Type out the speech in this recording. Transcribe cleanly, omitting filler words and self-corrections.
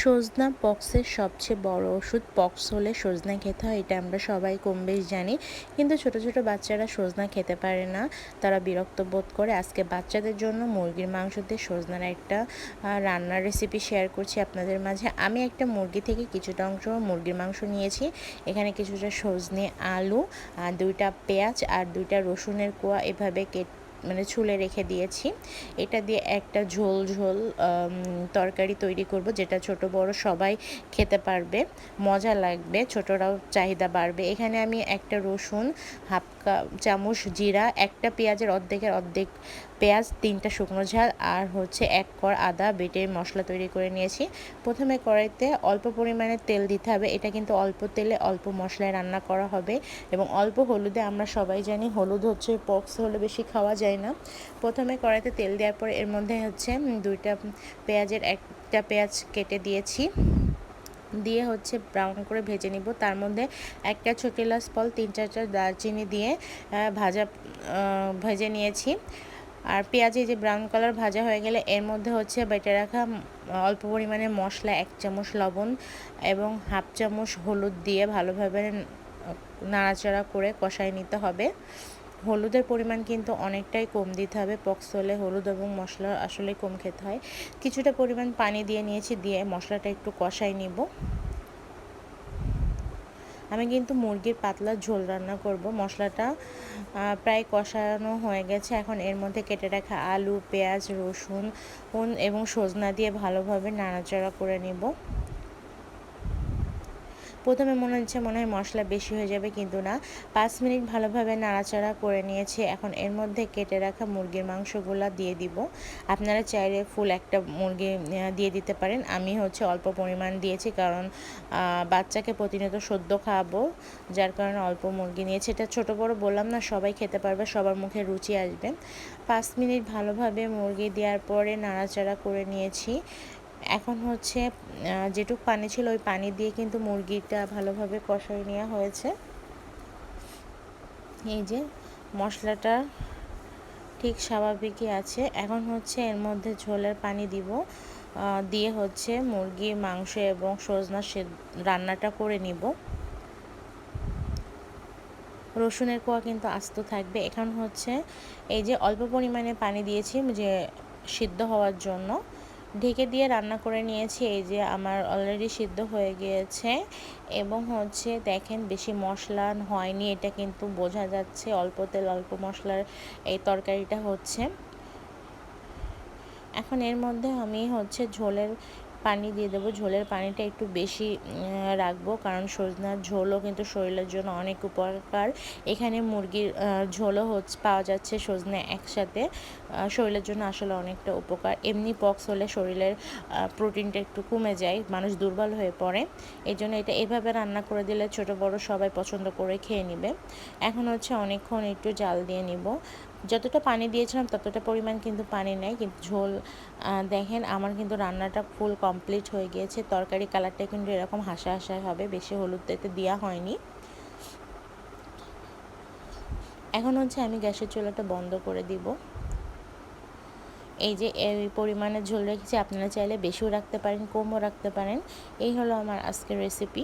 সজনা পক্সের সবচেয়ে বড় ওষুধ। পক্স হলে সজনা খেতে হয়, এটা আমরা সবাই কম বেশ জানি। কিন্তু ছোট ছোট বাচ্চারা সজনা খেতে পারে না, তারা বিরক্ত বোধ করে। আজকে বাচ্চাদের জন্য মুরগির মাংস দিয়ে সজনার একটা রান্নার রেসিপি শেয়ার করছি আপনাদের মাঝে। আমি একটা মুরগি থেকে কিছুটা অংশ মুরগির মাংস নিয়েছি। এখানে কিছুটা সজনে, আলু, 2টা পেঁয়াজ আর 2টা রসুনের কোয়া এভাবে ছুলে রেখে দিয়েছি। এটা দিয়ে একটা ঝোল ঝোল তরকারি তৈরি করব, যেটা ছোট বড় সবাই খেতে পারবে, মজা লাগবে, ছোটরাও চাহিদা বাড়বে। এখানে আমি একটা রসুন, হাফ চামচ জিরা, একটা পেঁয়াজের অর্ধেকের অর্ধেক পেঁয়াজ, 3টা শুকনো ঝাল আর 1 কোয়া আদা বেটে মশলা তৈরি করে নিয়েছি। প্রথমে কড়াইতে অল্প পরিমাণে তেল দিতে হবে। এটা কিন্তু অল্প তেলে অল্প মশলায় রান্না করা হবে এবং অল্প হলুদে। আমরা সবাই জানি হলুদ হচ্ছে পক্স হলে বেশি খাওয়া যায় না। প্রথমে কড়াইতে তেল দেওয়ার পরে এর মধ্যে 2টা পেঁয়াজের একটা পেঁয়াজ কেটে দিয়েছি, দিয়ে ব্রাউন করে ভেজে নিব। তার মধ্যে একটা ছোট এলাচ ফল, 3-4টা দারচিনি দিয়ে ভেজে নিয়েছি। আর পেঁয়াজ এই যে ব্রাউন কালার ভাজা হয়ে গেলে এর মধ্যে বেটে রাখা অল্প পরিমাণে মশলা, 1 চামচ লবণ এবং হাফ চামচ হলুদ দিয়ে ভালোভাবে নাড়াচাড়া করে কষায় নিতে হবে। হলুদের পরিমাণ কিন্তু অনেকটাই কম দিতে হবে। পক্স হলে হলুদ এবং মশলা আসলে কম খেতে হয়। কিছুটা পরিমাণ পানি দিয়ে নিয়েছি, দিয়ে মশলাটা একটু কষাই নিব। আমি কিন্তু মুরগির পাতলা ঝোল রান্না করব। মশলাটা প্রায় কষানো হয়ে গেছে। এখন এর মধ্যে কেটে রাখা আলু, পেঁয়াজ, রসুন এবং সজনা দিয়ে ভালোভাবে নাড়াচাড়া করে নিব। প্রথমে মনে হয় মশলা বেশি হয়ে যাবে, কিন্তু না। 5 মিনিট ভালোভাবে নাড়াচাড়া করে নিয়েছি। এখন এর মধ্যে কেটে রাখা মুরগির মাংসগুলো দিয়ে দিব। আপনারা চাইলে ফুল একটা মুরগি দিয়ে দিতে পারেন। আমি অল্প পরিমাণ দিয়েছি, কারণ বাচ্চাকে প্রতিনিয়ত সদ্য খাওয়াবো, যার কারণে অল্প মুরগি নিয়েছি। এটা ছোট বড় বললাম না, সবাই খেতে পারবে, সবার মুখে রুচি আসবে। 5 মিনিট ভালোভাবে মুরগি দেওয়ার পরে নাড়াচাড়া করে নিয়েছি। এখন যেটুক পানি ছিল ওই পানি দিয়ে কিন্তু মুরগিটা ভালোভাবে কষাই নেওয়া হয়েছে। এই যে মশলাটা ঠিক স্বাভাবিকই আছে। এখন এর মধ্যে ঝোলের পানি দিব, দিয়ে মুরগির মাংস এবং সজনা রান্নাটা করে নিব। রসুনের কোয়া কিন্তু আস্ত থাকবে। এখন এই যে অল্প পরিমাণে পানি দিয়েছি যে সিদ্ধ হওয়ার জন্য, ঢেকে দিয়ে রান্না করে নিয়েছি। এই যে আমার অলরেডি সিদ্ধ হয়ে গিয়েছে এবং দেখেন বেশি মশলা হয়নি, এটা কিন্তু বোঝা যাচ্ছে। অল্প তেল অল্প মশলার এই তরকারিটা এখন এর মধ্যে আমি ঝোলের পানি দিয়ে দেবো। ঝোলের পানিটা একটু বেশি রাখবো, কারণ সজনার ঝোলও কিন্তু শরীরের জন্য অনেক উপকার। এখানে মুরগির ঝোলও পাওয়া যাচ্ছে, সজনে একসাথে, শরীরের জন্য আসলে অনেকটা উপকার। এমনি পক্স হলে শরীরের প্রোটিনটা একটু কমে যায়, মানুষ দুর্বল হয়ে পড়ে। এই জন্য এটা এভাবে রান্না করে দিলে ছোট বড় সবাই পছন্দ করে খেয়ে নেবে। এখন অনেকক্ষণ একটু জাল দিয়ে নিব। যতটা পানি দিয়েছিলাম ততটা পরিমাণ কিন্তু পানি নেই, কিন্তু ঝোল দেখেন আমার কিন্তু রান্নাটা ফুল কমপ্লিট হয়ে গিয়েছে। তরকারি কালারটা কিন্তু এরকম হাসা হাসা হবে, বেশি হলুদ এতে দেওয়া হয়নি। এখন আমি গ্যাসের চুলাটা বন্ধ করে দিব। এই যে এই পরিমাণে ঝোল রেখেছি, আপনারা চাইলে বেশিও রাখতে পারেন, কমও রাখতে পারেন। এই হলো আমার আজকের রেসিপি।